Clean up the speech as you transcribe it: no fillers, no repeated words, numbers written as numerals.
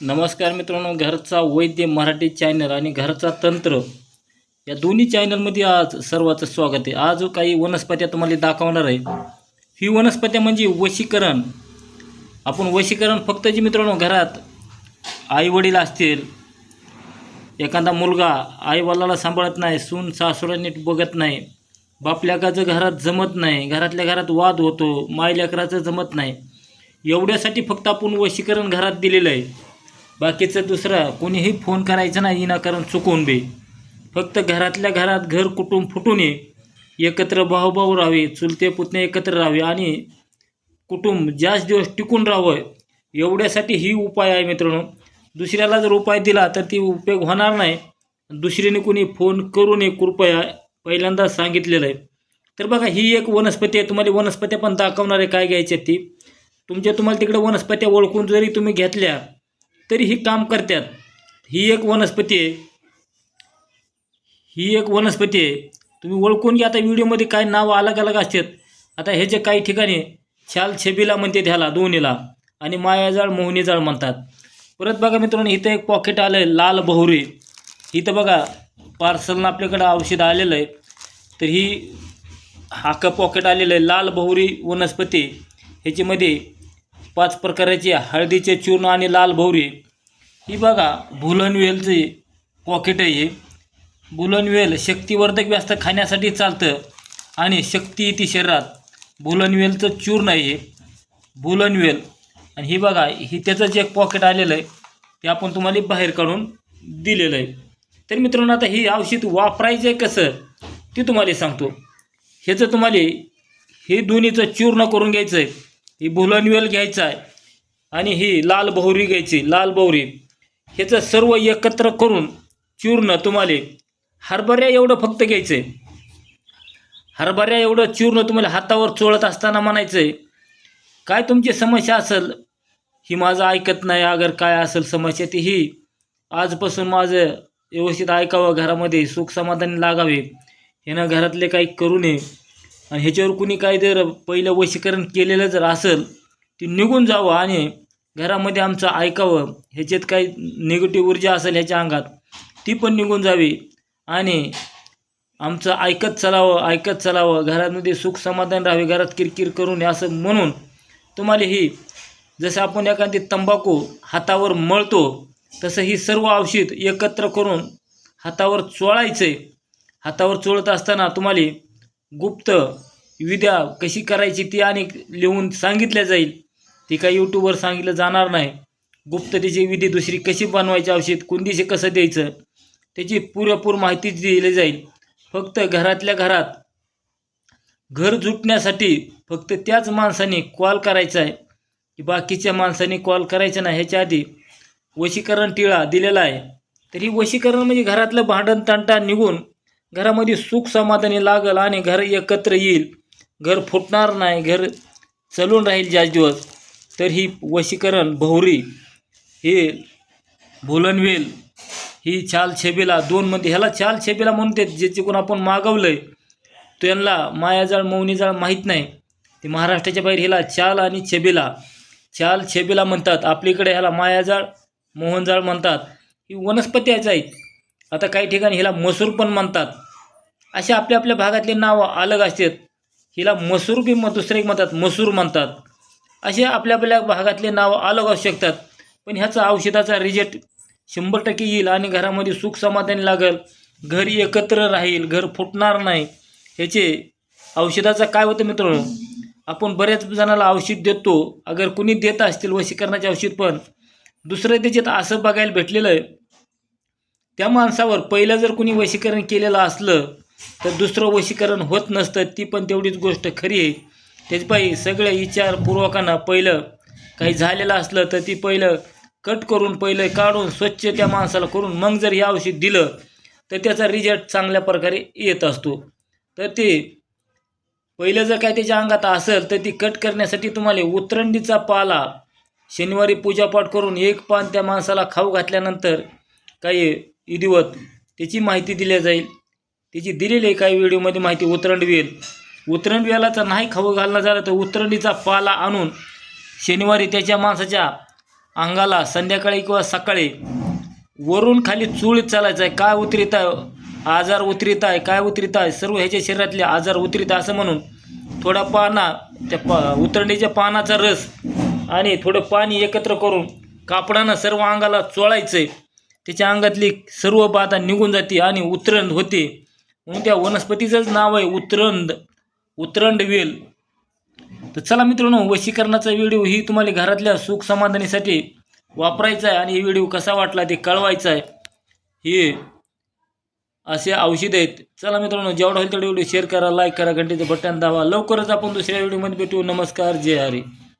नमस्कार मित्रांनो, घरचा वैद्य मराठी चॅनल आणि घरचा तंत्र या दोन्ही चॅनलमध्ये आज सर्वांचं स्वागत आहे। आज काही वनस्पत्या तुम्हाला दाखवणार आहे। ही वनस्पत्या म्हणजे वशीकरण। आपण वशीकरण फक्त जी मित्रांनो घरात आई वडील असतील, एखादा मुलगा आई वडिलाला सांभाळत नाही, सून सासूला नीट बघत नाही, बाप लेकाचं घरात जमत नाही, घरातल्या घरात वाद होतो, माय लेकराचं जमत नाही, एवढ्यासाठी फक्त आपण वशीकरण घरात दिलेलं आहे। बाकीचं दुसरं कोणीही फोन करायचं नाही विनाकारण चुकून बी। फक्त घरातल्या घरात घर कुटुंब फुटू नये, एकत्र भाऊ राहावे, चुलते पुतणे एकत्र राहावे आणि कुटुंब जास्त दिवस टिकून राहावं, एवढ्यासाठी ही उपाय आहे मित्रांनो। दुसऱ्याला जर उपाय दिला तर ती उपयोग होणार नाही। दुसरीने कोणी फोन करू नये कृपया, पहिल्यांदा सांगितलेलं आहे। तर बघा, ही एक वनस्पती आहे। तुम्हाला वनस्पत्या पण दाखवणार आहे काय घ्यायच्या ती। तुम्हाला तिकडे वनस्पत्या ओळखून जरी तुम्ही घेतल्या तरी ही काम करतात। ही एक वनस्पती आहे, तुम्ही ओळखून घ्या। आता व्हिडिओमध्ये काय नाव अलग अलग असतात। आता ह्याचे काही ठिकाणी छाल छबिला म्हणतात ह्याला दोन्हीला, आणि मायाजाळ मोहनी जाळ म्हणतात। परत बघा मित्रांनो, इथं एक पॉकेट आलं आहे लाल बहुरी। इथं बघा पार्सलनं आपल्याकडं औषध आलेलं आहे। तर ही हाका पॉकेट आलेलं आहे लाल बहुरी वनस्पती। ह्याच्यामध्ये 5 प्रकारचे हळदीचे चूर्ण आणि लाल बहुरी। ही बघा भुलनवेलचे पॉकेट आहे। हे भुलनवेल शक्तिवर्धक बी असतं, खाण्यासाठी चालतं आणि शक्ती येते शरीरात। भुलनवेलचं चूर्ण आहे हे भुलनवेल। आणि ही बघा, ही त्याचं जे एक पॉकेट आलेलं आहे ते आपण तुम्हाला बाहेर काढून दिलेलं आहे। तर मित्रांनो, आता ही औषध वापरायचं आहे कसं ते तुम्हाला सांगतो। ह्याचं तुम्हाला हे दोन्हीचं चूर्ण करून घ्यायचं आहे। ही भुलनवेल घ्यायचं आहे आणि ही लाल बहुरी घ्यायची, लाल बहुरी। ह्याचं सर्व एकत्र करून चूर्ण तुम्हाला हरभऱ्या एवढं फक्त घ्यायचं आहे। हरभऱ्या एवढं चूर्ण तुम्हाला हातावर चोळत असताना म्हणायचं आहे, काय तुमची समस्या असेल, ही माझं ऐकत नाही, अगर काय असेल समस्या ती ही आजपासून माझं व्यवस्थित ऐकावं, घरामध्ये सुख समाधान लागावे, ह्यानं घरातले काही करू नये। आणि ह्याच्यावर कुणी काय जर पहिलं वशीकरण केलेलं जर असेल ती निघून जावं आणि घरामध्ये आमचं ऐकावं, ह्याच्यात काही निगेटिव्ह ऊर्जा असेल ह्याच्या अंगात ती पण निघून जावी आणि आमचं ऐकत चालावं, घरामध्ये सुख समाधान राहावे, घरात किरकिर करू नये असं म्हणून तुम्हाला ही, जसं आपण एखादी तंबाखू हातावर मळतो तसं ही सर्व औषध एकत्र करून हातावर चोळायचं आहे। हातावर चोळत असताना तुम्हाला गुप्त विद्या कशी करायची ती आणि लिहून सांगितल्या जाईल। ती काही यूट्यूबवर सांगितलं जाणार नाही। गुप्ततेची विधी दुसरी कशी बनवायची, औषध कुंडीशी कसं द्यायचं त्याची पुरेपूर माहिती दिली जाईल। फक्त घरातल्या घरात घर जुटण्यासाठी फक्त त्याच माणसाने कॉल करायचा आहे, की बाकीच्या माणसाने कॉल करायचा नाही। ह्याच्या आधी वशीकरण टिळा दिलेला आहे। तर ही वशीकरण म्हणजे घरातलं भांडण तंटा निघून घरामध्ये सुख समाधानी लागल आणि घर एकत्र येईल, घर फुटणार नाही, घर चालून राहील जास्त दिवस। तर ही वशीकरण बहुरी, हे भुलनवेल, ही छाल छबिला दोनमध्ये, ह्याला छाल छबिला म्हणतात। ज्याचे कोण आपण मागवलं आहे त्यांना मायाजाळ मोहनी जाळ माहीत नाही, ते महाराष्ट्राच्या बाहेर ह्याला छाल आणि छबिला म्हणतात। आपल्याकडे ह्याला मायाजाळ मोहनजाळ म्हणतात। ही वनस्पत्याच आहेत। आता काही ठिकाणी ह्याला मसूर पण म्हणतात। असे आपल्या आपल्या भागातले नावं अलग असतात। हिला मसूर बी दुसरे एक म्हणतात, मसूर म्हणतात। असे आपल्या आपल्या भागातले नावं अलग असू शकतात, पण ह्याचा औषधाचा रिझल्ट 100% येईल आणि घरामध्ये सुख समाधान लागेल, घर एकत्र राहील, घर फुटणार नाही। ह्याचे औषधाचं काय होतं मित्रांनो, आपण बऱ्याच जणाला औषध देतो, अगर कुणी देत असतील वशीकरणाचे औषध, पण दुसरं त्याच्यात असं बघायला भेटलेलं आहे, त्या माणसावर पहिलं जर कुणी वशीकरण केलेलं असलं तर दुसरं वशीकरण होत नसतं। ती पण तेवढीच गोष्ट खरी आहे। त्याचपायी सगळ्या विचारपूर्वकानं पहिलं काही झालेलं असलं तर ती पहिलं कट करून, पहिलं काढून स्वच्छ त्या माणसाला करून मग जर हे औषध दिलं तर त्याचा रिझल्ट चांगल्या प्रकारे येत असतो। तर ते पहिलं जर काय त्याच्या अंगात असेल तर ती कट करण्यासाठी तुम्हाला उतरंडीचा पाला शनिवारी पूजापाठ करून एक पान त्या माणसाला खाऊ घातल्यानंतर काही विधिवत त्याची माहिती दिली जाईल। त्याची दिलेली आहे काही व्हिडिओमध्ये माहिती। उतरंडवेलाचा नाही खाऊ घालणं झालं तर उतरंडीचा पाला आणून शनिवारी त्याच्या माणसाच्या अंगाला संध्याकाळी किंवा सकाळी वरून खाली चूळ चालायचं आहे. काय उतरित आहे, आजार उतरित आहे, काय उतरित आहे, सर्व ह्याच्या शरीरातले आजार उतरित आहे असं म्हणून थोडा त्या उतरणीच्या पानाचा रस आणि थोडं पाणी एकत्र करून कापडानं सर्व अंगाला चोळायचं आहे. त्याच्या अंगातली सर्व बाधा निघून जाते आणि उतरंड होते. म्हणून त्या वनस्पतीचंच नाव आहे उतरंड वेल. तर चला मित्रांनो, वशीकरणाचा व्हिडिओ ही तुम्हाला घरातल्या सुख समाधानीसाठी वापरायचा आहे आणि हे व्हिडिओ कसा वाटला ते कळवायचं आहे. हे असे औषध आहेत. चला मित्रांनो, जेवढा होईल तेवढा व्हिडिओ शेअर करा, लाईक करा, घंटेचं बटन दाबा. लवकरच आपण दुसऱ्या व्हिडिओमध्ये भेटू. नमस्कार, जय हरी.